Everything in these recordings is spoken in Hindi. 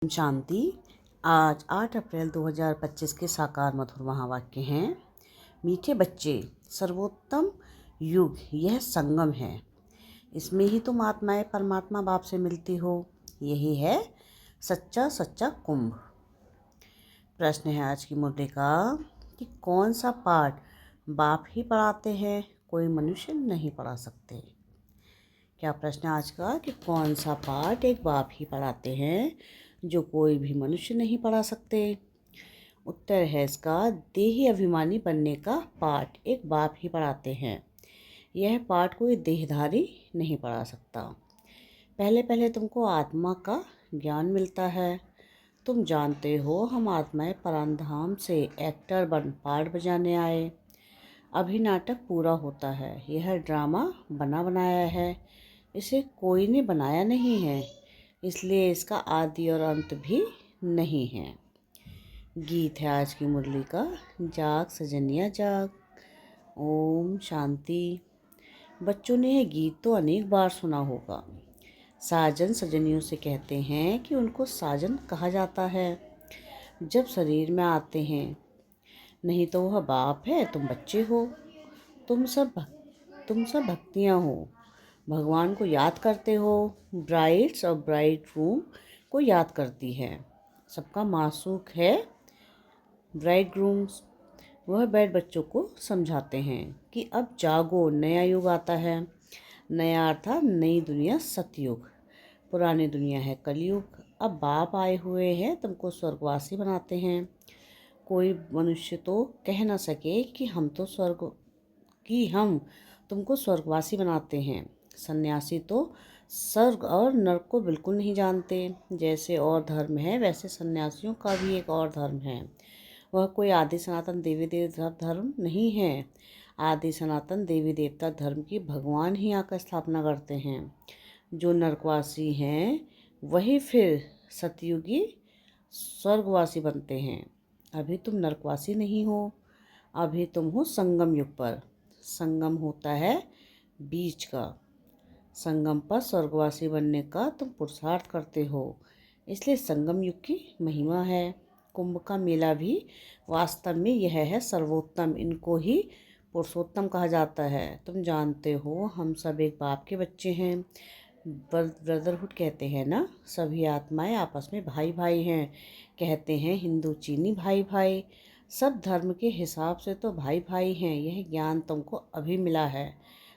शांति। आज 8 अप्रैल 2025 के साकार मधुर महावाक्य हैं। मीठे बच्चे, सर्वोत्तम युग यह संगम है। इसमें ही तुम आत्माएं परमात्मा बाप से मिलती हो। यही है सच्चा सच्चा कुंभ। प्रश्न है आज की मुद्दे का कि कौन सा पाठ बाप ही पढ़ाते हैं, कोई मनुष्य नहीं पढ़ा सकते। क्या प्रश्न आज का कि कौन सा पाठ एक बाप ही पढ़ाते हैं जो कोई भी मनुष्य नहीं पढ़ा सकते। उत्तर है इसका, देही अभिमानी बनने का पाठ एक बाप ही पढ़ाते हैं। यह पाठ कोई देहधारी नहीं पढ़ा सकता। पहले पहले तुमको आत्मा का ज्ञान मिलता है। तुम जानते हो हम आत्माएं परमधाम से एक्टर बन पाठ बजाने आए। अभी नाटक पूरा होता है। यह ड्रामा बना बनाया है, इसे कोई ने बनाया नहीं है, इसलिए इसका आदि और अंत भी नहीं है। गीत है आज की मुरली का, जाग सजनिया जाग। ओम शांति। बच्चों ने यह गीत तो अनेक बार सुना होगा। साजन सजनियों से कहते हैं कि उनको साजन कहा जाता है जब शरीर में आते हैं। नहीं तो वह बाप है, तुम बच्चे हो। तुम सब भक्तियाँ हो, भगवान को याद करते हो। ब्राइड्स और ब्राइड रूम को याद करती है। सबका मासूक है ब्राइड ग्रूम्स। वह बैठ बच्चों को समझाते हैं कि अब जागो, नया युग आता है। नया अर्थात नई दुनिया सतयुग, पुरानी दुनिया है कलयुग। अब बाप आए हुए हैं, तुमको स्वर्गवासी बनाते हैं। कोई मनुष्य तो कह ना सके कि हम तुमको स्वर्गवासी बनाते हैं। सन्यासी तो स्वर्ग और नरक को बिल्कुल नहीं जानते। जैसे और धर्म है वैसे सन्यासियों का भी एक और धर्म है। वह कोई आदि सनातन देवी देवता धर्म नहीं है। आदि सनातन देवी देवता धर्म की भगवान ही आकर स्थापना करते हैं। जो नरकवासी हैं वही फिर सतयुगी स्वर्गवासी बनते हैं। अभी तुम नरकवासी नहीं हो, अभी तुम हो संगम युग पर। संगम होता है बीच का। संगम पर स्वर्गवासी बनने का तुम पुरुषार्थ करते हो, इसलिए संगम युग की महिमा है। कुंभ का मेला भी वास्तव में यह है सर्वोत्तम। इनको ही पुरुषोत्तम कहा जाता है। तुम जानते हो हम सब एक बाप के बच्चे हैं। ब्रदरहुड कहते हैं ना, सभी आत्माएं आपस में भाई भाई हैं। कहते हैं हिंदू चीनी भाई भाई, सब धर्म के हिसाब से तो भाई भाई हैं। यह ज्ञान तुमको अभी मिला है।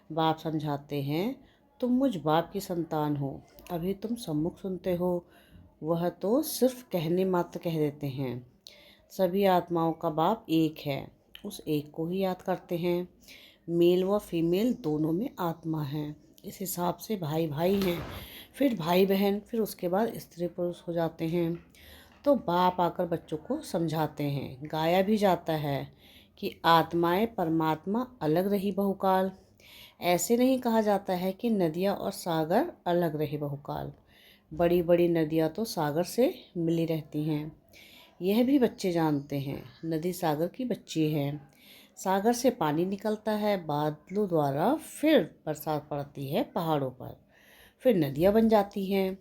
बाप समझाते हैं तुम मुझ बाप की संतान हो। अभी तुम सम्मुख सुनते हो, वह तो सिर्फ कहने मात्र कह देते हैं। सभी आत्माओं का बाप एक है, उस एक को ही याद करते हैं। मेल व फीमेल दोनों में आत्मा है, इस हिसाब से भाई भाई हैं। फिर भाई बहन, फिर उसके बाद स्त्री पुरुष हो जाते हैं। तो बाप आकर बच्चों को समझाते हैं। गाया भी जाता है कि आत्माएं परमात्मा अलग रही बहुकाल। ऐसे नहीं कहा जाता है कि नदियाँ और सागर अलग रहे बहुकाल। बड़ी बड़ी नदियाँ तो सागर से मिली रहती हैं। यह भी बच्चे जानते हैं, नदी सागर की बच्ची है। सागर से पानी निकलता है बादलों द्वारा, फिर बरसात पड़ती है पहाड़ों पर, फिर नदियाँ बन जाती हैं।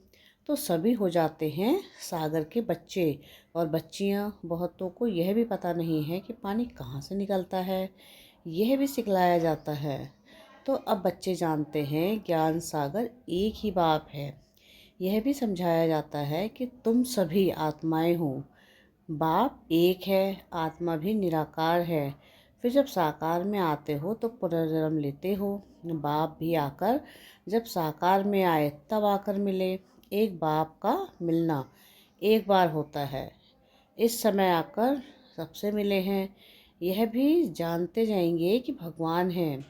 तो सभी हो जाते हैं सागर के बच्चे और बच्चियाँ। बहुतों को यह भी पता नहीं है कि पानी कहाँ से निकलता है, यह भी सिखलाया जाता है। तो अब बच्चे जानते हैं ज्ञान सागर एक ही बाप है। यह भी समझाया जाता है कि तुम सभी आत्माएं हो, बाप एक है, आत्मा भी निराकार है। फिर जब साकार में आते हो तो पुनर्जन्म लेते हो। बाप भी आकर जब साकार में आए तब आकर मिले। एक बाप का मिलना एक बार होता है। इस समय आकर सबसे मिले हैं। यह भी जानते जाएंगे कि भगवान हैं।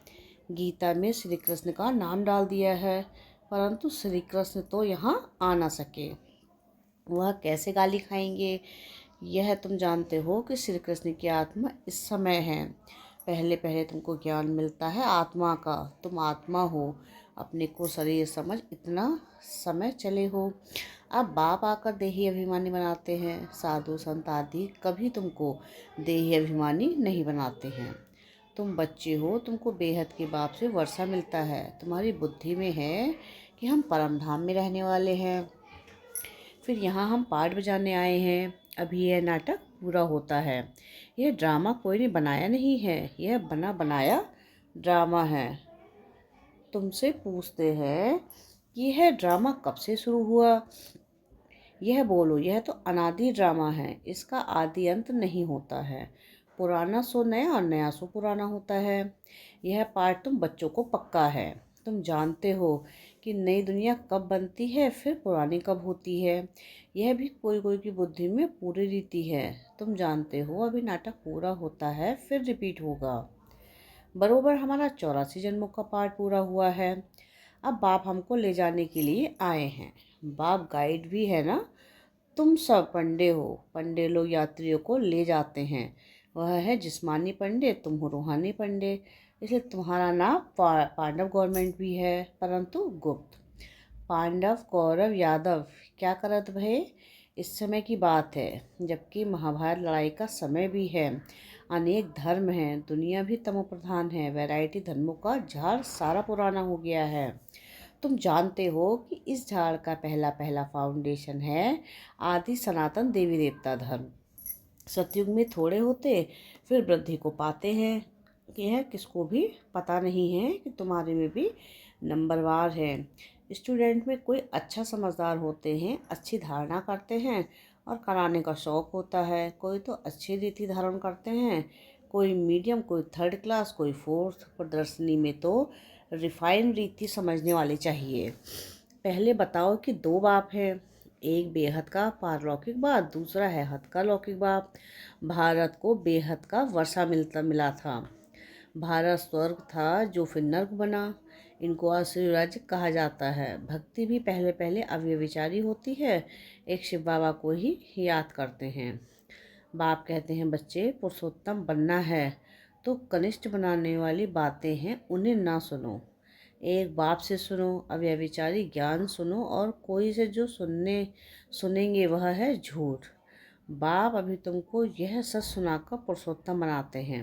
गीता में श्री कृष्ण का नाम डाल दिया है, परंतु श्री कृष्ण तो यहाँ आ ना सके। वह कैसे गाली खाएंगे, यह तुम जानते हो कि श्री कृष्ण की आत्मा इस समय है। पहले पहले तुमको ज्ञान मिलता है आत्मा का। तुम आत्मा हो, अपने को शरीर समझ इतना समय चले हो। अब बाप आकर देही अभिमानी बनाते हैं। साधु संत आदि कभी तुमको देही अभिमानी नहीं बनाते हैं। तुम बच्चे हो, तुमको बेहद के बाप से वर्षा मिलता है। तुम्हारी बुद्धि में है कि हम परमधाम में रहने वाले हैं। फिर यहाँ हम पार्ट बजाने आए हैं। अभी यह नाटक पूरा होता है। यह ड्रामा कोई ने बनाया नहीं है, यह बना बनाया ड्रामा है। तुमसे पूछते हैं कि यह ड्रामा कब से शुरू हुआ। यह बोलो, यह तो अनादि ड्रामा है, इसका आदि अंत नहीं होता है। पुराना सो नया और नया सो पुराना होता है। यह पाठ तुम बच्चों को पक्का है। तुम जानते हो कि नई दुनिया कब बनती है, फिर पुरानी कब होती है। यह भी कोई कोई की बुद्धि में पूरी रीति है। तुम जानते हो अभी नाटक पूरा होता है, फिर रिपीट होगा। बरोबर हमारा 84 जन्मों का पाठ पूरा हुआ है। अब बाप हमको ले जाने के लिए आए हैं। बाप गाइड भी है ना। तुम सब पंडे हो। पंडे लोग यात्रियों को ले जाते हैं। वह है जिस्मानी पंडे, तुम हो रूहानी पंडे। इसलिए तुम्हारा नाम पांडव गवर्नमेंट भी है, परंतु गुप्त। पांडव कौरव यादव क्या करत भये। इस समय की बात है, जबकि महाभारत लड़ाई का समय भी है। अनेक धर्म हैं, दुनिया भी तमो प्रधान है। वैरायटी धर्मों का झाड़ सारा पुराना हो गया है। तुम जानते हो कि इस झाड़ का पहला पहला फाउंडेशन है आदि सनातन देवी देवता धर्म। सतयुग में थोड़े होते, फिर वृद्धि को पाते हैं। यह किसको भी पता नहीं है कि तुम्हारे में भी नंबरवार है। स्टूडेंट में कोई अच्छा समझदार होते हैं, अच्छी धारणा करते हैं और कराने का शौक होता है। कोई तो अच्छी रीति धारण करते हैं, कोई मीडियम, कोई थर्ड क्लास, कोई फोर्थ। प्रदर्शनी में तो रिफाइन रीति समझने वाले चाहिए। पहले बताओ कि दो बाप हैं, एक बेहद का पारलौकिक बाप, दूसरा है हद का लौकिक बाप। भारत को बेहद का वर्षा मिला था। भारत स्वर्ग था जो फिर नर्क बना। इनको आसुरी राज्य कहा जाता है। भक्ति भी पहले पहले अव्यभिचारी होती है। एक शिव बाबा को ही याद करते हैं। बाप कहते हैं बच्चे पुरुषोत्तम बनना है तो कनिष्ठ बनाने वाली बातें हैं, उन्हें ना सुनो। एक बाप से सुनो, अव्यभिचारी ज्ञान सुनो, और कोई से जो सुनेंगे वह है झूठ। बाप अभी तुमको यह सच सुनाकर पुरुषोत्तम बनाते हैं।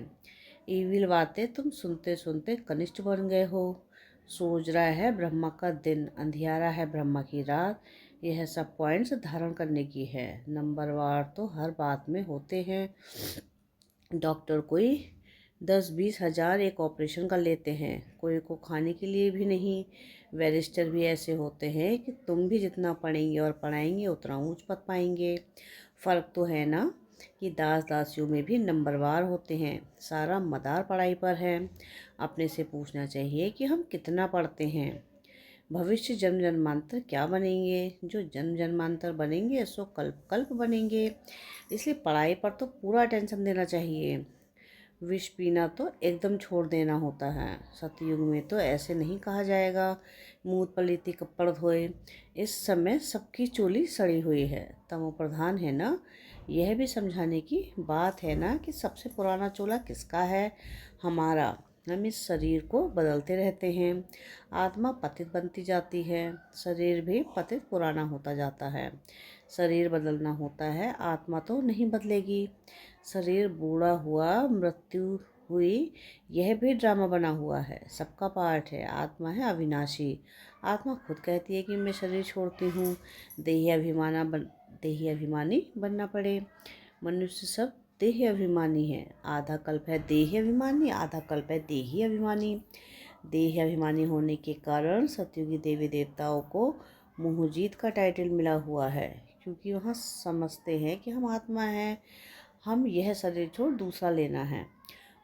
ईविल बातें तुम सुनते सुनते कनिष्ठ बन गए हो। सोच रहा है ब्रह्मा का दिन, अंधियारा है ब्रह्मा की रात। यह सब पॉइंट्स धारण करने की है। नंबरवार तो हर बात में होते हैं। डॉक्टर कोई 10-20 हज़ार एक ऑपरेशन कर लेते हैं, कोई को खाने के लिए भी नहीं। बैरिस्टर भी ऐसे होते हैं कि तुम भी जितना पढ़ेंगे और पढ़ाएंगे उतना ऊंच पद पाएंगे। फ़र्क तो है ना कि दास दासियों में भी नंबरवार होते हैं। सारा मदार पढ़ाई पर है। अपने से पूछना चाहिए कि हम कितना पढ़ते हैं। भविष्य जन्म जन्मांतर क्या बनेंगे। जो जन्म जन्मांतर बनेंगे सो कल्प कल्प बनेंगे। इसलिए पढ़ाई पर तो पूरा अटेंशन देना चाहिए। विष पीना तो एकदम छोड़ देना होता है। सतयुग में तो ऐसे नहीं कहा जाएगा मूत पलीती कपड़ धोए। इस समय सबकी चोली सड़ी हुई है। तमो प्रधान है ना। यह भी समझाने की बात है ना कि सबसे पुराना चोला किसका है, हमारा। हम इस शरीर को बदलते रहते हैं। आत्मा पतित बनती जाती है, शरीर भी पतित पुराना होता जाता है। शरीर बदलना होता है, आत्मा तो नहीं बदलेगी। शरीर बूढ़ा हुआ, मृत्यु हुई, यह भी ड्रामा बना हुआ है। सबका पार्ट है। आत्मा है अविनाशी। आत्मा खुद कहती है कि मैं शरीर छोड़ती हूँ। देही अभिमानी बनना पड़े। मनुष्य सब देही अभिमानी है। आधा कल्प है देही अभिमानी, आधा कल्प है देही अभिमानी। देही अभिमानी होने के कारण सतयुगी देवी देवताओं को मोहजीत का टाइटल मिला हुआ है, क्योंकि वहाँ समझते हैं कि हम आत्मा हैं, हम यह शरीर छोड़ दूसरा लेना है।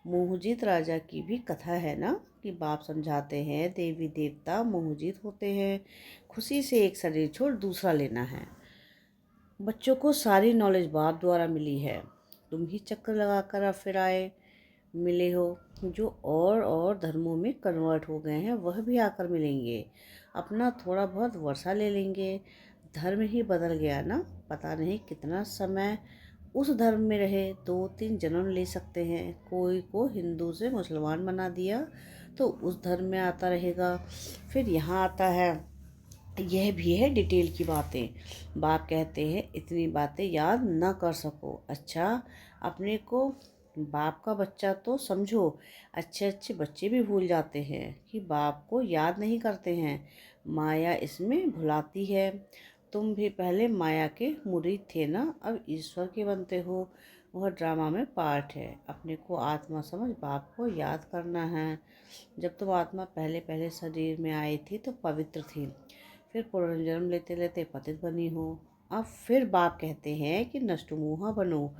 मोहजीत राजा की भी कथा है ना कि बाप समझाते हैं देवी देवता मोहजीत होते हैं, खुशी से एक शरीर छोड़ दूसरा लेना है। बच्चों को सारी नॉलेज बाप द्वारा मिली है। तुम ही चक्कर लगाकर अब फिर आए मिले हो। जो और धर्मों में कन्वर्ट हो गए हैं वह भी आकर मिलेंगे, अपना थोड़ा बहुत वर्षा ले लेंगे। धर्म ही बदल गया ना। पता नहीं कितना समय उस धर्म में रहे, 2-3 जन्म ले सकते हैं। कोई को हिंदू से मुसलमान बना दिया तो उस धर्म में आता रहेगा, फिर यहाँ आता है। यह भी है डिटेल की बातें। बाप कहते हैं इतनी बातें याद ना कर सको। अच्छा, अपने को बाप का बच्चा तो समझो। अच्छे अच्छे बच्चे भी भूल जाते हैं कि बाप को याद नहीं करते हैं। माया इसमें भुलाती है। तुम भी पहले माया के मुरीद थे ना, अब ईश्वर के बनते हो। वह ड्रामा में पार्ट है। अपने को आत्मा समझ बाप को याद करना है। जब तुम आत्मा पहले पहले शरीर में आई थी तो पवित्र थी, फिर पुनर्जन्म लेते लेते पतित बनी हो। अब फिर बाप कहते हैं कि नष्टमोहा बनो,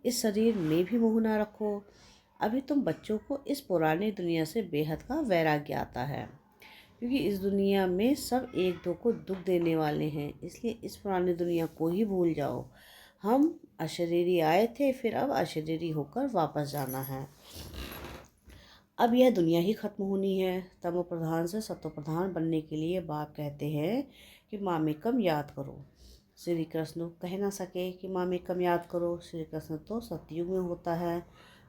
इस शरीर में भी मोह ना रखो। अभी तुम बच्चों को इस पुरानी दुनिया से बेहद का वैराग्य आता है, क्योंकि इस दुनिया में सब एक दो को दुख देने वाले हैं। इसलिए इस पुरानी दुनिया को ही भूल जाओ। हम अशरीरी आए थे, फिर अब अशरीरी होकर वापस जाना है। अब यह दुनिया ही खत्म होनी है। तमो प्रधान से सतो प्रधान बनने के लिए बाप कहते हैं कि मामेकम याद करो। श्री कृष्ण कह ना सके कि मामेकम याद करो। श्री कृष्ण तो सतयुग में होता है।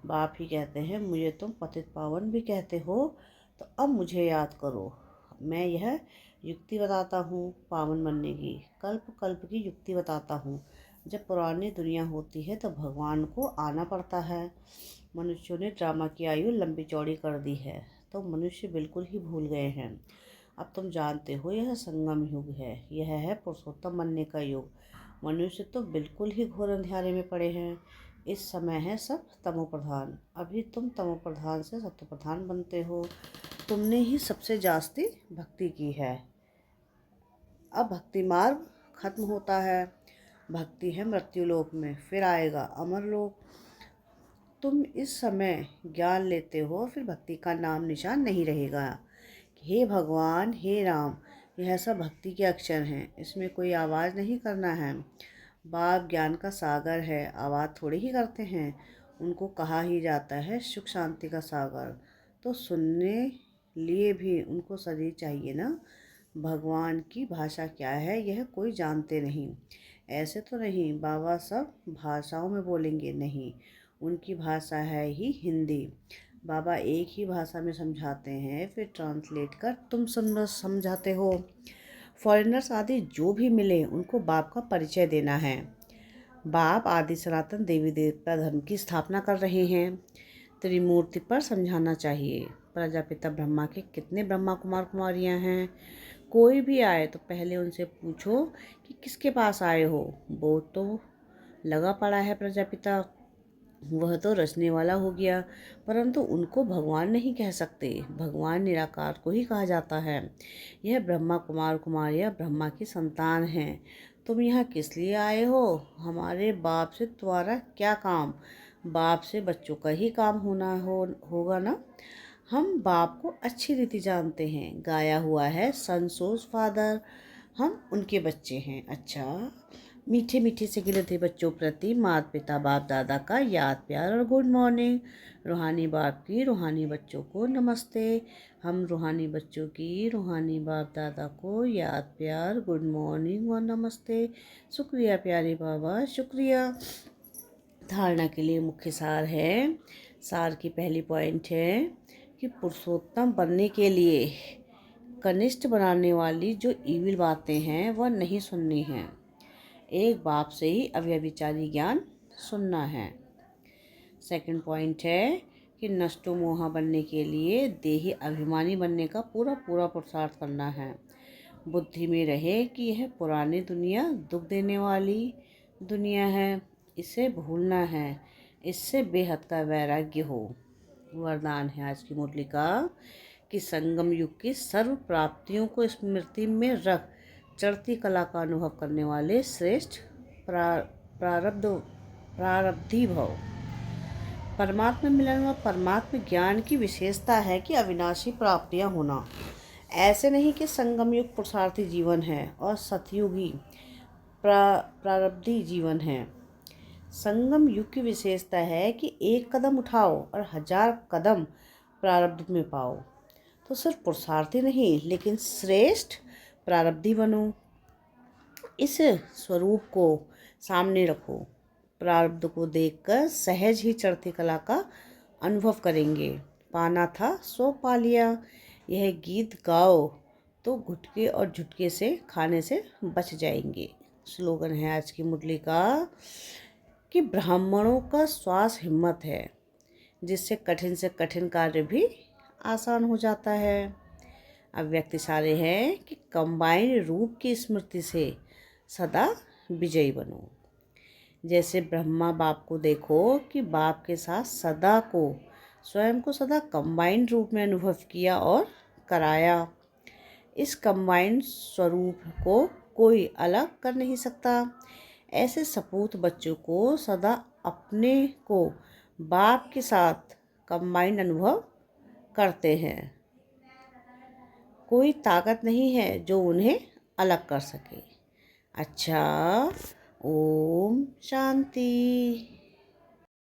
बाप ही कहते हैं मुझे तुम पतित पावन भी कहते हो, तो अब मुझे याद करो। मैं यह युक्ति बताता हूँ पावन बनने की, कल्प कल्प की युक्ति बताता हूँ। जब पुरानी दुनिया होती है तो भगवान को आना पड़ता है। मनुष्यों ने ड्रामा की आयु लंबी चौड़ी कर दी है, तो मनुष्य बिल्कुल ही भूल गए हैं। अब तुम जानते हो यह संगम युग है, यह है पुरुषोत्तम बनने का युग। मनुष्य तो बिल्कुल ही घोर अंधेरे में पड़े हैं। इस समय है सब तमो प्रधान। अभी तुम तमो प्रधान से सत्व प्रधान बनते हो। तुमने ही सबसे जास्ती भक्ति की है। अब भक्ति मार्ग खत्म होता है। भक्ति है मृत्युलोक में, फिर आएगा अमरलोक। तुम इस समय ज्ञान लेते हो, फिर भक्ति का नाम निशान नहीं रहेगा। हे भगवान, हे राम, यह सब भक्ति के अक्षर हैं, इसमें कोई आवाज़ नहीं करना है। बाप ज्ञान का सागर है, आवाज़ थोड़ी ही करते हैं। उनको कहा ही जाता है सुख शांति का सागर। तो सुनने लिए भी उनको शरीर चाहिए ना। भगवान की भाषा क्या है यह कोई जानते नहीं। ऐसे तो नहीं बाबा सब भाषाओं में बोलेंगे, नहीं, उनकी भाषा है ही हिंदी। बाबा एक ही भाषा में समझाते हैं, फिर ट्रांसलेट कर तुम समझाते हो। फॉरेनर्स आदि जो भी मिले उनको बाप का परिचय देना है। बाप आदि सनातन देवी देवता धर्म की स्थापना कर रहे हैं। त्रिमूर्ति पर समझाना चाहिए। प्रजापिता ब्रह्मा के कितने ब्रह्मा कुमार कुमारियां हैं। कोई भी आए तो पहले उनसे पूछो कि किसके पास आए हो। वो तो लगा पड़ा है प्रजापिता, वह तो रचने वाला हो गया, परंतु उनको भगवान नहीं कह सकते। भगवान निराकार को ही कहा जाता है। यह ब्रह्मा कुमार कुमारियाँ ब्रह्मा की संतान हैं। तुम यहाँ किस लिए आए हो? हमारे बाप से तुम्हारा क्या काम? बाप से बच्चों का ही काम होगा ना। हम बाप को अच्छी रीति जानते हैं, गाया हुआ है सन सोज फादर। हम उनके बच्चे हैं। अच्छा, मीठे मीठे से गिले थे बच्चों प्रति माता पिता बाप दादा का याद प्यार और गुड मॉर्निंग। रूहानी बाप की रूहानी बच्चों को नमस्ते। हम रूहानी बच्चों की रूहानी बाप दादा को याद प्यार गुड मॉर्निंग और नमस्ते। शुक्रिया प्यारे बाबा, शुक्रिया। धारणा के लिए मुख्य सार है। सार की पहली पॉइंट है कि पुरुषोत्तम बनने के लिए कनिष्ठ बनाने वाली जो ईविल बातें हैं वह नहीं सुननी हैं। एक बाप से ही अव्यभिचारी ज्ञान सुनना है। सेकंड पॉइंट है कि नष्टो मोहा बनने के लिए देही अभिमानी बनने का पूरा पूरा पुरुषार्थ करना है। बुद्धि में रहे कि यह पुरानी दुनिया दुख देने वाली दुनिया है, इसे भूलना है, इससे बेहद का वैराग्य हो। वरदान है आज की मुरली का कि संगम युग की सर्व प्राप्तियों को स्मृति में रख चढ़ती कला का अनुभव करने वाले श्रेष्ठ प्रारब्धी भव। परमात्मा मिलन व परमात्मा ज्ञान की विशेषता है कि अविनाशी प्राप्तियां होना। ऐसे नहीं कि संगम युग पुरुषार्थी जीवन है और सतयुगी प्रारब्धी जीवन है। संगम युग की विशेषता है कि एक कदम उठाओ और 1000 कदम प्रारब्ध में पाओ। तो सिर्फ पुरुषार्थी नहीं लेकिन श्रेष्ठ प्रारब्धी बनो। इस स्वरूप को सामने रखो। प्रारब्ध को देखकर सहज ही चढ़ती कला का अनुभव करेंगे। पाना था सो पा लिया। यह गीत गाओ तो गुटके और झुटके से खाने से बच जाएंगे। स्लोगन है आज की मुरली का कि ब्राह्मणों का श्वास हिम्मत है, जिससे कठिन से कठिन कार्य भी आसान हो जाता है। अब व्यक्ति सारे हैं कि कंबाइंड रूप की स्मृति से सदा विजयी बनो। जैसे ब्रह्मा बाप को देखो कि बाप के साथ सदा को स्वयं को सदा कंबाइंड रूप में अनुभव किया और कराया। इस कंबाइंड स्वरूप को कोई अलग कर नहीं सकता। ऐसे सपूत बच्चों को सदा अपने को बाप के साथ कंबाइंड अनुभव करते हैं। कोई ताकत नहीं है जो उन्हें अलग कर सके। अच्छा, ओम शांति।